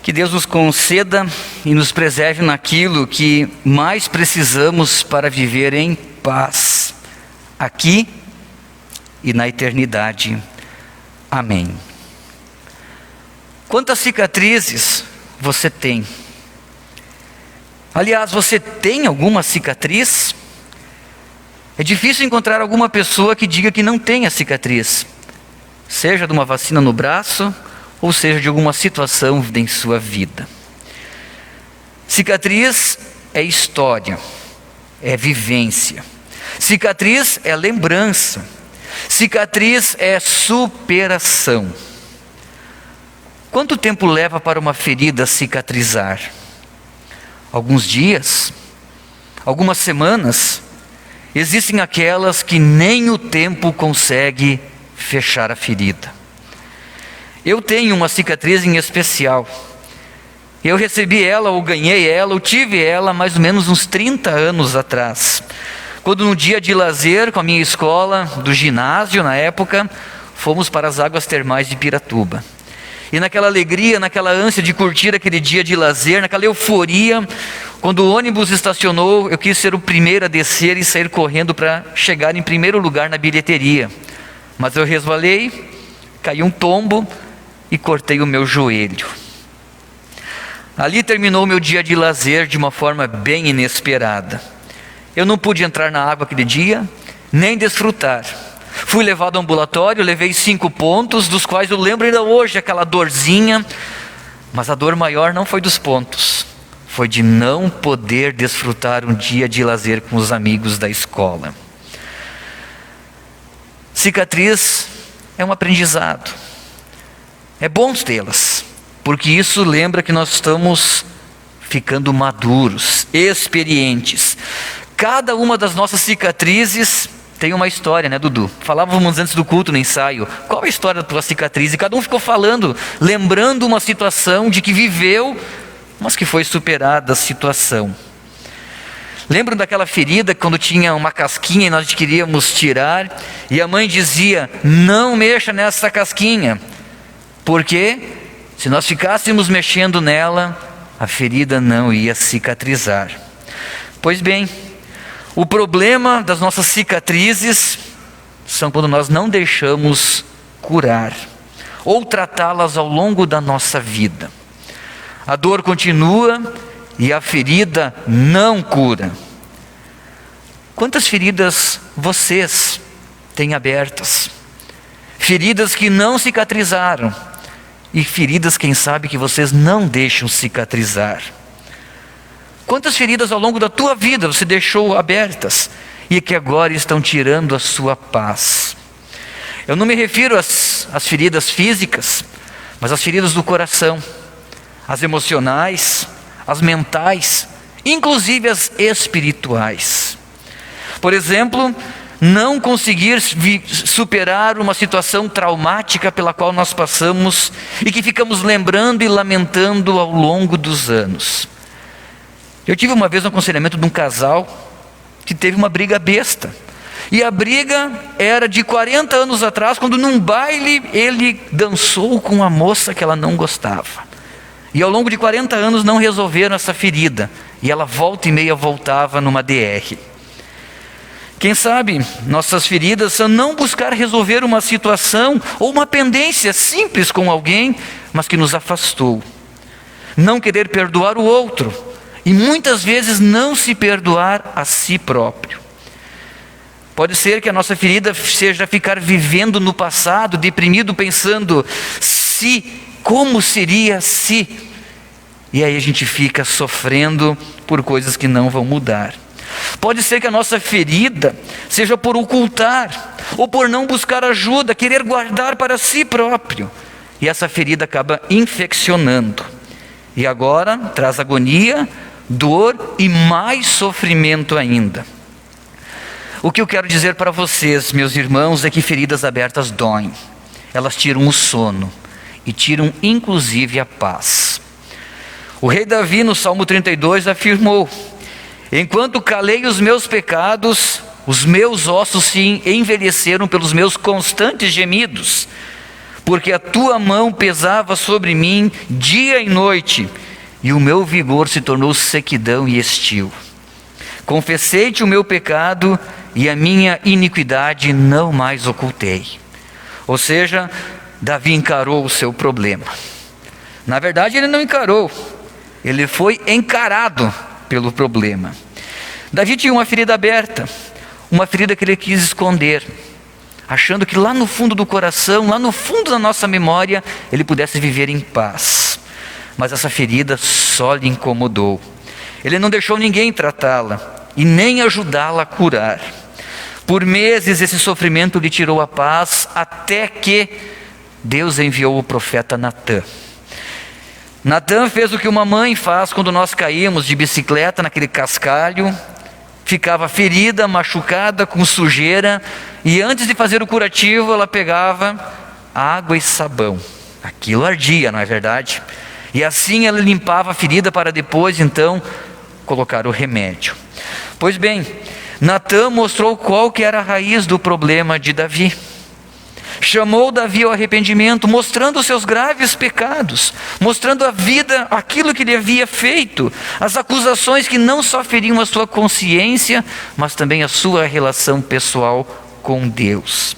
Que Deus nos conceda e nos preserve naquilo que mais precisamos para viver em paz, aqui e na eternidade. Amém. Quantas cicatrizes você tem? Aliás, você tem alguma cicatriz? É difícil encontrar alguma pessoa que diga que não tenha cicatriz, seja de uma vacina no braço, ou seja de alguma situação em sua vida. Cicatriz é história, é vivência. Cicatriz é lembrança. Cicatriz é superação. Quanto tempo leva para uma ferida cicatrizar? Alguns dias? Algumas semanas? Existem aquelas que nem o tempo consegue fechar a ferida. Eu tenho uma cicatriz em especial. Eu recebi ela, ou ganhei ela, ou tive ela mais ou menos uns 30 anos atrás. Quando no dia de lazer com a minha escola, do ginásio na época, fomos para as águas termais de Piratuba. E naquela alegria, naquela ânsia de curtir aquele dia de lazer, naquela euforia, quando o ônibus estacionou, eu quis ser o primeiro a descer e sair correndo para chegar em primeiro lugar na bilheteria. Mas eu resvalei, caí um tombo e cortei o meu joelho. Ali terminou o meu dia de lazer de uma forma bem inesperada. Eu não pude entrar na água aquele dia, nem desfrutar. Fui levado ao ambulatório, levei 5 pontos, dos quais eu lembro ainda hoje aquela dorzinha. Mas a dor maior não foi dos pontos, foi de não poder desfrutar um dia de lazer com os amigos da escola. Cicatriz é um aprendizado. É bom tê-las, porque isso lembra que nós estamos ficando maduros, experientes. Cada uma das nossas cicatrizes tem uma história, né, Dudu? Falávamos antes do culto no ensaio, qual é a história da tua cicatriz? E cada um ficou falando, lembrando uma situação de que viveu, mas que foi superada a situação. Lembram daquela ferida quando tinha uma casquinha e nós queríamos tirar, e a mãe dizia, não mexa nessa casquinha, porque se nós ficássemos mexendo nela, a ferida não ia cicatrizar. Pois bem, o problema das nossas cicatrizes são quando nós não deixamos curar ou tratá-las ao longo da nossa vida. A dor continua e a ferida não cura. Quantas feridas vocês têm abertas? Feridas que não cicatrizaram e feridas, quem sabe, que vocês não deixam cicatrizar. Quantas feridas ao longo da tua vida você deixou abertas e que agora estão tirando a sua paz? Eu não me refiro às feridas físicas, mas às feridas do coração, as emocionais, as mentais, inclusive as espirituais. Por exemplo, não conseguir superar uma situação traumática pela qual nós passamos e que ficamos lembrando e lamentando ao longo dos anos. Eu tive uma vez um aconselhamento de um casal que teve uma briga besta. E a briga era de 40 anos atrás, quando num baile ele dançou com uma moça que ela não gostava. E ao longo de 40 anos não resolveram essa ferida. E ela volta e meia voltava numa DR. Quem sabe nossas feridas são não buscar resolver uma situação ou uma pendência simples com alguém, mas que nos afastou. Não querer perdoar o outro. E muitas vezes não se perdoar a si próprio. Pode ser que a nossa ferida seja ficar vivendo no passado, deprimido, pensando, como seria se? E aí a gente fica sofrendo por coisas que não vão mudar. Pode ser que a nossa ferida seja por ocultar, ou por não buscar ajuda, querer guardar para si próprio. E essa ferida acaba infeccionando. E agora traz agonia, dor e mais sofrimento ainda. O que eu quero dizer para vocês, meus irmãos, é que feridas abertas doem. Elas tiram o sono e tiram inclusive a paz. O rei Davi no Salmo 32 afirmou: enquanto calei os meus pecados, os meus ossos se envelheceram pelos meus constantes gemidos. porque a tua mão pesava sobre mim dia e noite, e o meu vigor se tornou sequidão e estio. Confessei-te o meu pecado, e a minha iniquidade não mais ocultei. Ou seja, Davi encarou o seu problema. Na verdade, ele não encarou, ele foi encarado pelo problema. Davi tinha uma ferida aberta, uma ferida que ele quis esconder, achando que lá no fundo do coração, lá no fundo da nossa memória, ele pudesse viver em paz. Mas essa ferida só lhe incomodou. Ele não deixou ninguém tratá-la e nem ajudá-la a curar. Por meses esse sofrimento lhe tirou a paz, até que Deus enviou o profeta Natã. Natã fez o que uma mãe faz quando nós caímos de bicicleta naquele cascalho, ficava ferida, machucada, com sujeira, e antes de fazer o curativo, ela pegava água e sabão. Aquilo ardia, não é verdade? E assim ela limpava a ferida para depois, então, colocar o remédio. Pois bem, Natã mostrou qual que era a raiz do problema de Davi. Chamou Davi ao arrependimento, mostrando os seus graves pecados, mostrando a vida, aquilo que ele havia feito, as acusações que não só feriam a sua consciência, mas também a sua relação pessoal com Deus.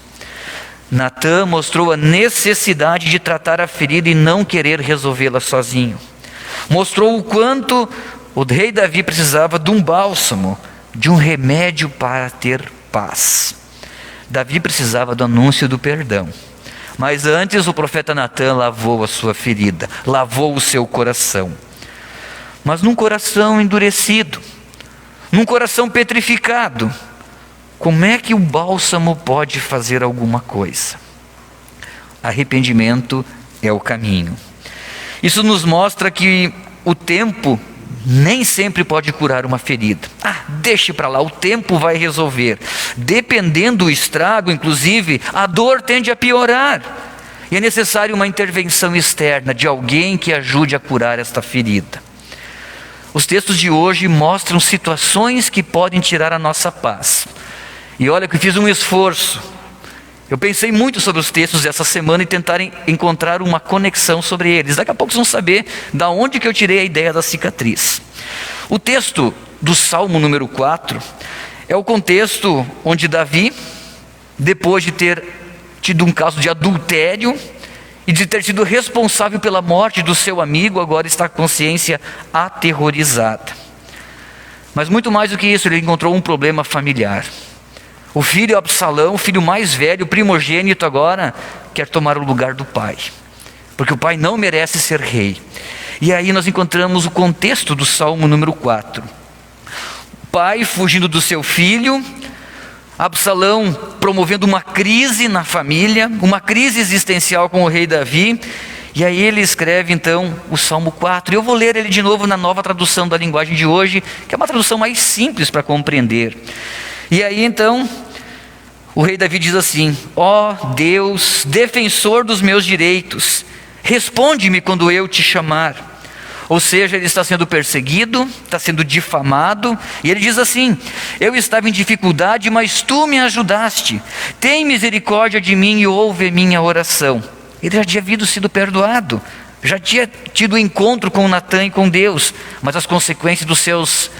Natã mostrou a necessidade de tratar a ferida e não querer resolvê-la sozinho. Mostrou o quanto o rei Davi precisava de um bálsamo, de um remédio para ter paz. Davi precisava do anúncio do perdão. Mas antes o profeta Natã lavou a sua ferida, lavou o seu coração. Mas num coração endurecido, num coração petrificado, como é que o bálsamo pode fazer alguma coisa? Arrependimento é o caminho. Isso nos mostra que o tempo nem sempre pode curar uma ferida. Deixe para lá, o tempo vai resolver. Dependendo do estrago, inclusive, a dor tende a piorar. E é necessário uma intervenção externa de alguém que ajude a curar esta ferida. Os textos de hoje mostram situações que podem tirar a nossa paz. E olha que eu fiz um esforço. Eu pensei muito sobre os textos dessa semana e tentar encontrar uma conexão sobre eles. Daqui a pouco vocês vão saber da onde que eu tirei a ideia da cicatriz. O texto do Salmo número 4 é o contexto onde Davi, depois de ter tido um caso de adultério e de ter sido responsável pela morte do seu amigo, agora está com a consciência aterrorizada. Mas muito mais do que isso, ele encontrou um problema familiar. O filho Absalão, o filho mais velho, primogênito agora, quer tomar o lugar do pai, porque o pai não merece ser rei. E aí nós encontramos o contexto do Salmo número 4. O pai fugindo do seu filho, Absalão promovendo uma crise na família, uma crise existencial com o rei Davi. E aí ele escreve então o Salmo 4. Eu vou ler ele de novo na nova tradução da linguagem de hoje, que é uma tradução mais simples para compreender. E aí então, o rei Davi diz assim: ó Deus, defensor dos meus direitos, responde-me quando eu te chamar. Ou seja, ele está sendo perseguido, está sendo difamado, e ele diz assim: eu estava em dificuldade, mas tu me ajudaste. Tem misericórdia de mim e ouve minha oração. Ele já tinha sido perdoado, já tinha tido encontro com Natã e com Deus, mas as consequências dos seus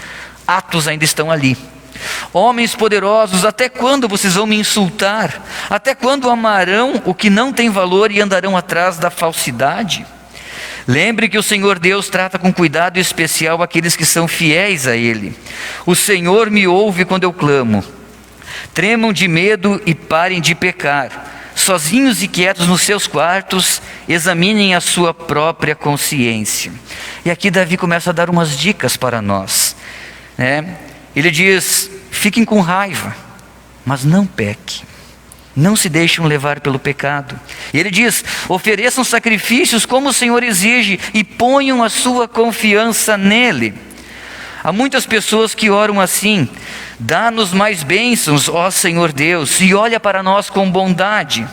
atos ainda estão ali. Homens poderosos, até quando vocês vão me insultar? Até quando amarão o que não tem valor e andarão atrás da falsidade? Lembre que o Senhor Deus trata com cuidado especial aqueles que são fiéis a Ele. O Senhor me ouve quando eu clamo. Tremam de medo e parem de pecar. Sozinhos e quietos nos seus quartos, examinem a sua própria consciência. E aqui Davi começa a dar umas dicas para nós, né? Ele diz: fiquem com raiva, mas não pequem. Não se deixem levar pelo pecado. E ele diz: ofereçam sacrifícios como o Senhor exige e ponham a sua confiança nele. Há muitas pessoas que oram assim: dá-nos mais bênçãos, ó Senhor Deus, e olha para nós com bondade.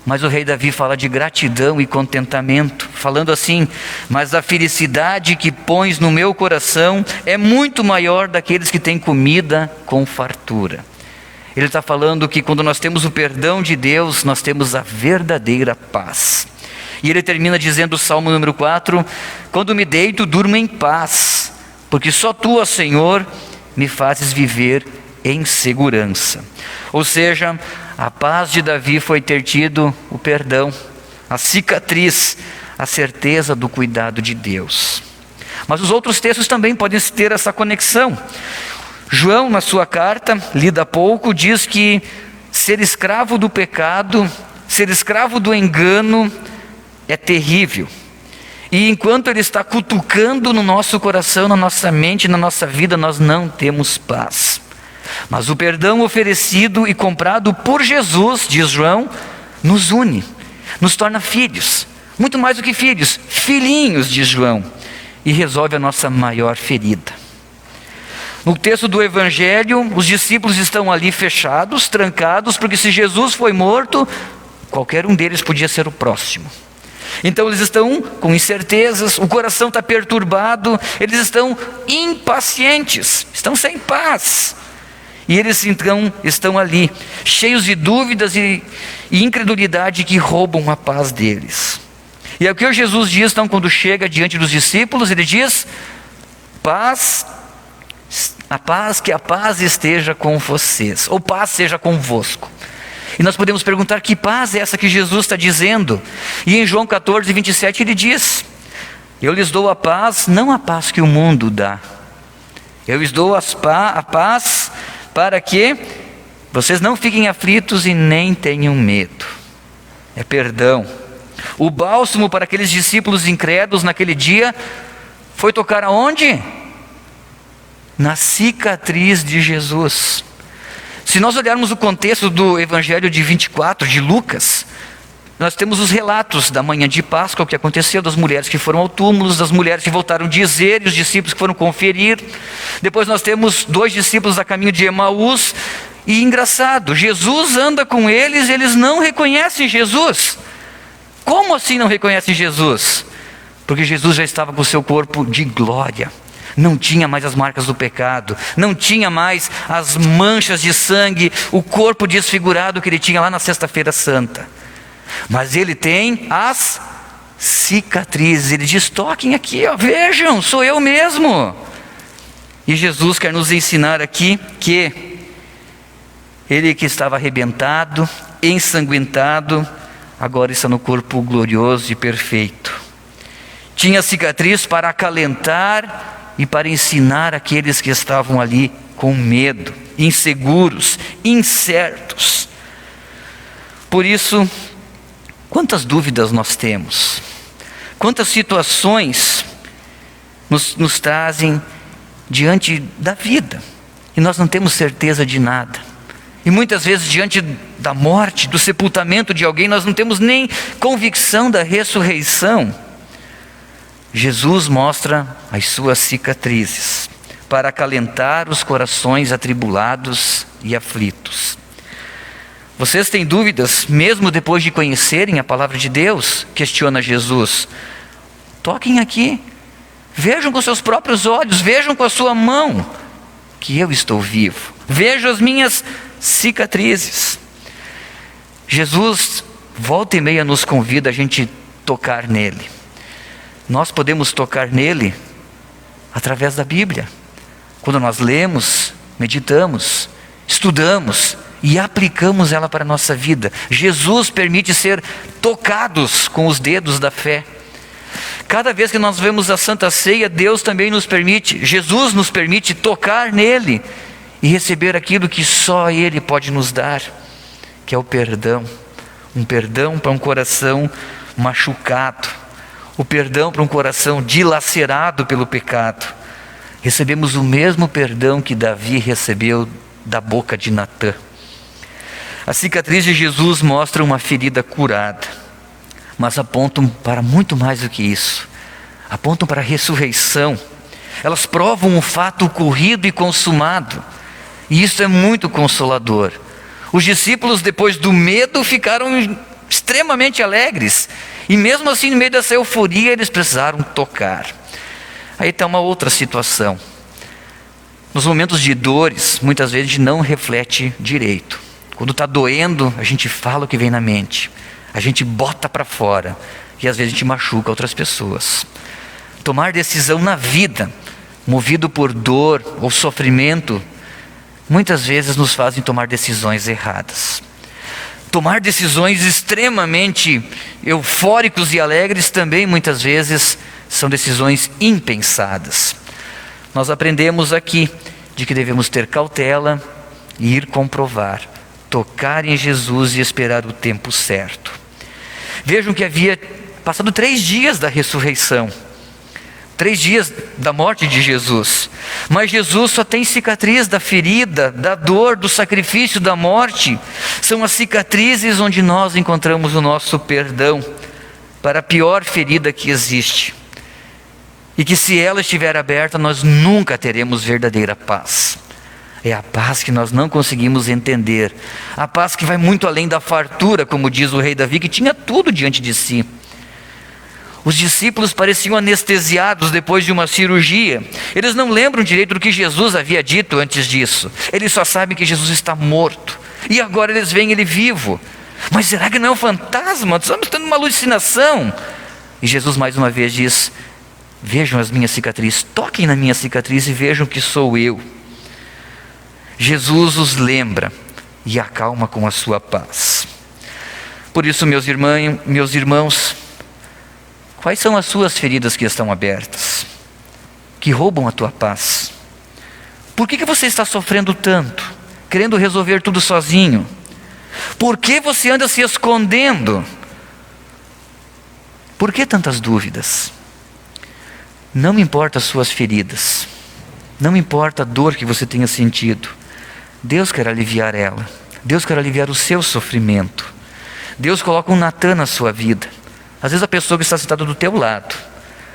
Mas o rei Davi fala de gratidão e contentamento, falando assim: mas a felicidade que pões no meu coração é muito maior daqueles que têm comida com fartura. Ele está falando que quando nós temos o perdão de Deus, nós temos a verdadeira paz. E ele termina dizendo o Salmo número 4, quando me deito, durmo em paz, porque só tu, ó Senhor, me fazes viver em segurança. Ou seja, a paz de Davi foi ter tido o perdão, a cicatriz, a certeza do cuidado de Deus. Mas os outros textos também podem ter essa conexão. João, na sua carta, lida há pouco, diz que ser escravo do pecado, ser escravo do engano é terrível. E enquanto ele está cutucando no nosso coração, na nossa mente, na nossa vida, nós não temos paz. Mas o perdão oferecido e comprado por Jesus, diz João, nos une, nos torna filhos. Muito mais do que filhos, filhinhos, diz João. E resolve a nossa maior ferida. No texto do Evangelho, os discípulos estão ali fechados, trancados, porque se Jesus foi morto, qualquer um deles podia ser o próximo. Então eles estão com incertezas, o coração está perturbado, eles estão impacientes, estão sem paz. E eles então estão ali, cheios de dúvidas e incredulidade que roubam a paz deles. E é o que Jesus diz então quando chega diante dos discípulos, ele diz, que a paz esteja com vocês, ou paz seja convosco. E nós podemos perguntar, que paz é essa que Jesus está dizendo? E em João 14, 27 ele diz, eu lhes dou a paz, não a paz que o mundo dá. Eu lhes dou a paz para que vocês não fiquem aflitos e nem tenham medo. É perdão. O bálsamo para aqueles discípulos incrédulos naquele dia foi tocar aonde? Na cicatriz de Jesus. Se nós olharmos o contexto do Evangelho de 24 de Lucas, nós temos os relatos da manhã de Páscoa, o que aconteceu, das mulheres que foram ao túmulo, das mulheres que voltaram dizer, e os discípulos que foram conferir. Depois nós temos 2 discípulos a caminho de Emaús, e engraçado, Jesus anda com eles, eles não reconhecem Jesus. Como assim não reconhecem Jesus? Porque Jesus já estava com o seu corpo de glória. Não tinha mais as marcas do pecado, não tinha mais as manchas de sangue, o corpo desfigurado que ele tinha lá na Sexta-feira Santa. Mas ele tem as cicatrizes, ele diz, toquem aqui, ó, vejam, sou eu mesmo. E Jesus quer nos ensinar aqui que ele que estava arrebentado, ensanguentado, agora está no corpo glorioso e perfeito. Tinha cicatriz para acalentar e para ensinar aqueles que estavam ali com medo, inseguros, incertos. Por isso, quantas dúvidas nós temos, quantas situações nos trazem diante da vida, e nós não temos certeza de nada. E muitas vezes diante da morte, do sepultamento de alguém, nós não temos nem convicção da ressurreição. Jesus mostra as suas cicatrizes para acalentar os corações atribulados e aflitos. Vocês têm dúvidas, mesmo depois de conhecerem a palavra de Deus? Questiona Jesus. Toquem aqui, vejam com seus próprios olhos, vejam com a sua mão, que eu estou vivo. Vejam as minhas cicatrizes. Jesus, volta e meia, nos convida a gente tocar nele. Nós podemos tocar nele através da Bíblia. Quando nós lemos, meditamos, estudamos e aplicamos ela para a nossa vida. Jesus permite ser tocados com os dedos da fé. Cada vez que nós vemos a Santa Ceia, Deus também nos permite, Jesus nos permite tocar nele e receber aquilo que só Ele pode nos dar, que é o perdão. Um perdão para um coração machucado, o perdão para um coração dilacerado pelo pecado. Recebemos o mesmo perdão que Davi recebeu da boca de Natã. A cicatriz de Jesus mostra uma ferida curada, mas apontam para muito mais do que isso. Apontam para a ressurreição. Elas provam um fato ocorrido e consumado, e isso é muito consolador. Os discípulos, depois do medo, ficaram extremamente alegres, e mesmo assim, no meio dessa euforia, eles precisaram tocar. Aí está uma outra situação. Nos momentos de dores, muitas vezes a gente não reflete direito. Quando está doendo, a gente fala o que vem na mente. A gente bota para fora. E às vezes a gente machuca outras pessoas. Tomar decisão na vida, movido por dor ou sofrimento, muitas vezes nos fazem tomar decisões erradas. Tomar decisões extremamente eufóricos e alegres também muitas vezes são decisões impensadas. Nós aprendemos aqui de que devemos ter cautela e ir comprovar, tocar em Jesus e esperar o tempo certo. Vejam que havia passado 3 dias da ressurreição, 3 dias da morte de Jesus, mas Jesus só tem cicatriz da ferida, da dor, do sacrifício, da morte. São as cicatrizes onde nós encontramos o nosso perdão para a pior ferida que existe, e que se ela estiver aberta, nós nunca teremos verdadeira paz. É a paz que nós não conseguimos entender, a paz que vai muito além da fartura, como diz o rei Davi, que tinha tudo diante de si. Os discípulos pareciam anestesiados depois de uma cirurgia. Eles não lembram direito do que Jesus havia dito antes disso. Eles só sabem que Jesus está morto, e agora eles veem ele vivo. Mas será que não é um fantasma? Estamos tendo uma alucinação. E Jesus mais uma vez diz: vejam as minhas cicatrizes, toquem na minha cicatriz e vejam que sou eu. Jesus os lembra e acalma com a sua paz. Por isso, meus irmãos, quais são as suas feridas que estão abertas, que roubam a tua paz? Por que você está sofrendo tanto, querendo resolver tudo sozinho? Por que você anda se escondendo? Por que tantas dúvidas? Não importa as suas feridas, não importa a dor que você tenha sentido, Deus quer aliviar ela. Deus quer aliviar o seu sofrimento. Deus coloca um Natan na sua vida. Às vezes a pessoa que está sentada do teu lado,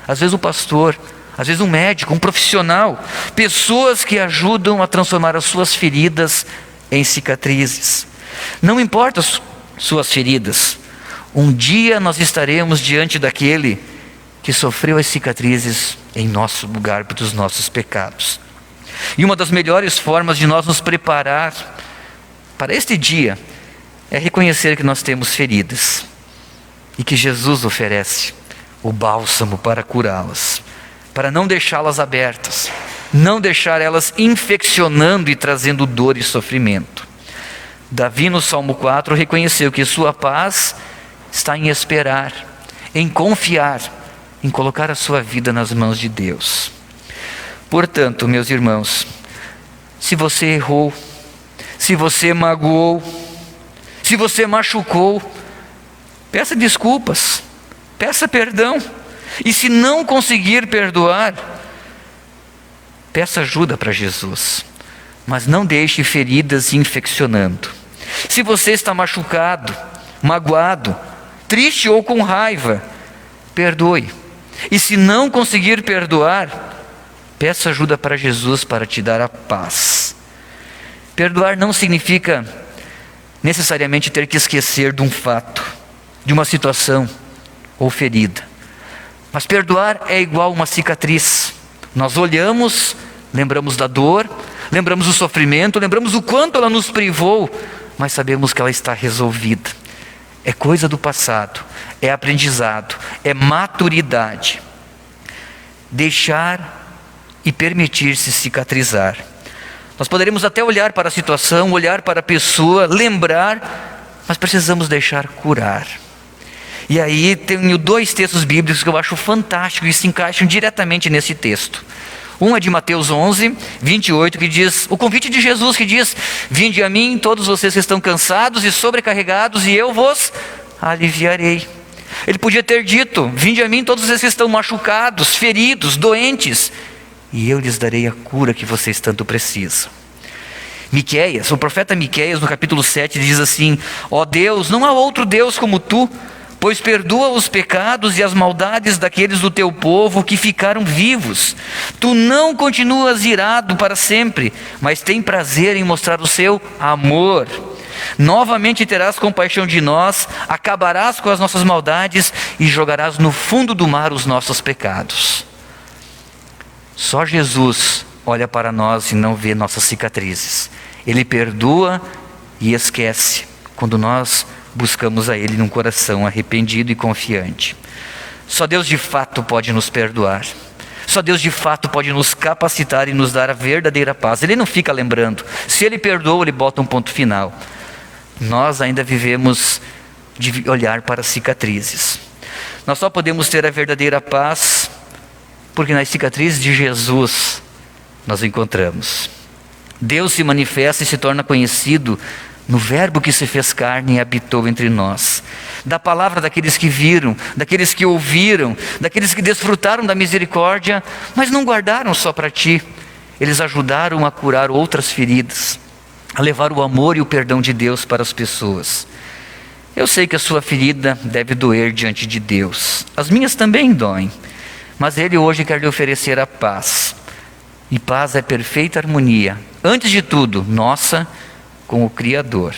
às vezes o pastor, às vezes um médico, um profissional, pessoas que ajudam a transformar as suas feridas em cicatrizes. Não importa as suas feridas, um dia nós estaremos diante daquele que sofreu as cicatrizes em nosso lugar pelos nossos pecados. E uma das melhores formas de nós nos preparar para este dia é reconhecer que nós temos feridas e que Jesus oferece o bálsamo para curá-las, para não deixá-las abertas, não deixar elas infeccionando e trazendo dor e sofrimento. Davi no Salmo 4 reconheceu que sua paz está em esperar, em confiar, em colocar a sua vida nas mãos de Deus. Portanto, meus irmãos, se você errou, se você magoou, se você machucou, peça desculpas, peça perdão. E se não conseguir perdoar, peça ajuda para Jesus, mas não deixe feridas infeccionando. Se você está machucado, magoado, triste ou com raiva, perdoe. E se não conseguir perdoar, peça ajuda para Jesus para te dar a paz. Perdoar não significa necessariamente ter que esquecer de um fato, de uma situação ou ferida. Mas perdoar é igual uma cicatriz. Nós olhamos, lembramos da dor, lembramos do sofrimento, lembramos o quanto ela nos privou, mas sabemos que ela está resolvida. É coisa do passado, é aprendizado, é maturidade. Deixar e permitir-se cicatrizar. Nós poderemos até olhar para a situação, olhar para a pessoa, lembrar, mas precisamos deixar curar. E aí tenho 2 textos bíblicos que eu acho fantásticos e se encaixam diretamente nesse texto. Um é de Mateus 11, 28, que diz, o convite de Jesus que diz: vinde a mim todos vocês que estão cansados e sobrecarregados, e eu vos aliviarei. Ele podia ter dito: vinde a mim todos vocês que estão machucados, feridos, doentes, e eu lhes darei a cura que vocês tanto precisam. Miqueias, o profeta Miqueias, no capítulo 7, diz assim: ó Deus, não há outro Deus como tu, pois perdoa os pecados e as maldades daqueles do teu povo que ficaram vivos. Tu não continuas irado para sempre, mas tem prazer em mostrar o seu amor. Novamente terás compaixão de nós, acabarás com as nossas maldades e jogarás no fundo do mar os nossos pecados. Só Jesus olha para nós e não vê nossas cicatrizes. Ele perdoa e esquece quando nós buscamos a Ele num coração arrependido e confiante. Só Deus de fato pode nos perdoar. Só Deus de fato pode nos capacitar e nos dar a verdadeira paz. Ele não fica lembrando. Se Ele perdoa, Ele bota um ponto final. Nós ainda vivemos de olhar para as cicatrizes. Nós só podemos ter a verdadeira paz porque nas cicatrizes de Jesus nós encontramos. Deus se manifesta e se torna conhecido no Verbo que se fez carne e habitou entre nós. Da palavra daqueles que viram, daqueles que ouviram, daqueles que desfrutaram da misericórdia, mas não guardaram só para ti. Eles ajudaram a curar outras feridas, a levar o amor e o perdão de Deus para as pessoas. Eu sei que a sua ferida deve doer diante de Deus. As minhas também doem. Mas Ele hoje quer lhe oferecer a paz. E paz é perfeita harmonia, antes de tudo, nossa com o Criador.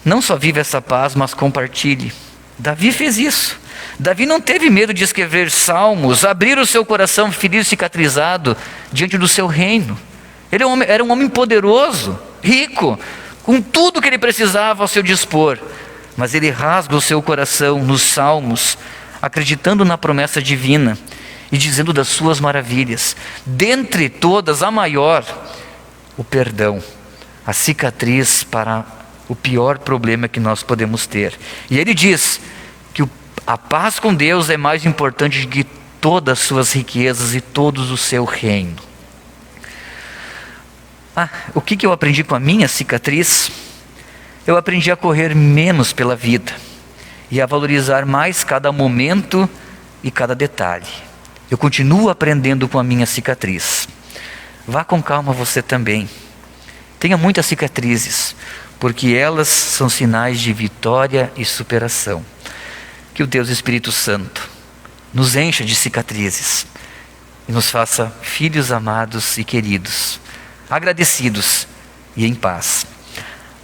Não só vive essa paz, mas compartilhe. Davi fez isso. Davi não teve medo de escrever salmos, abrir o seu coração ferido e cicatrizado diante do seu reino. Ele era um homem poderoso, rico, com tudo que ele precisava ao seu dispor. Mas ele rasga o seu coração nos salmos, acreditando na promessa divina e dizendo das suas maravilhas. Dentre todas, a maior, o perdão, a cicatriz para o pior problema que nós podemos ter. E ele diz que a paz com Deus é mais importante do que todas as suas riquezas e todo o seu reino. O que eu aprendi com a minha cicatriz? Eu aprendi a correr menos pela vida e a valorizar mais cada momento e cada detalhe. Eu continuo aprendendo com a minha cicatriz. Vá com calma você também. Tenha muitas cicatrizes, porque elas são sinais de vitória e superação. Que o Deus Espírito Santo nos encha de cicatrizes e nos faça filhos amados e queridos, agradecidos e em paz.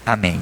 Amém.